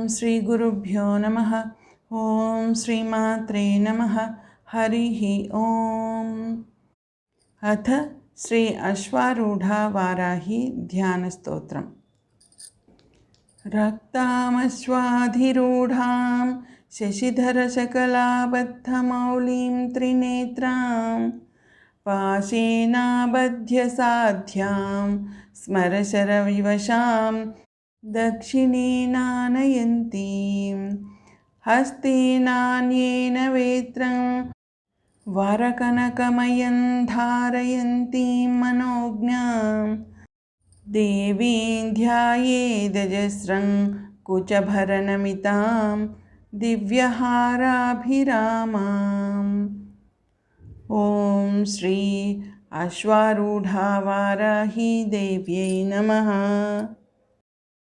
श्रीगुरुभ्यो नमः। ॐ श्रीमात्रे नमः। हरिः ॐ। अथ श्री अश्वारूढा वाराही ध्यानस्तोत्रम्। रक्तामश्वाधिरूढां शशिधरशकलाबद्धमौलिं त्रिनेत्रां पाशेनाबध्य साध्यां स्मरशरविवशां दक्षिणेनानयन्तीं हस्तेनान्येन वेत्रं वरकनकमयं धारयन्तीं मनोज्ञां देवीं ध्यायेदजस्रं कुचभरनमितां दिव्यहाराभिरामाम्। ॐ श्री अश्वारूढा वाराही देव्यै नमः।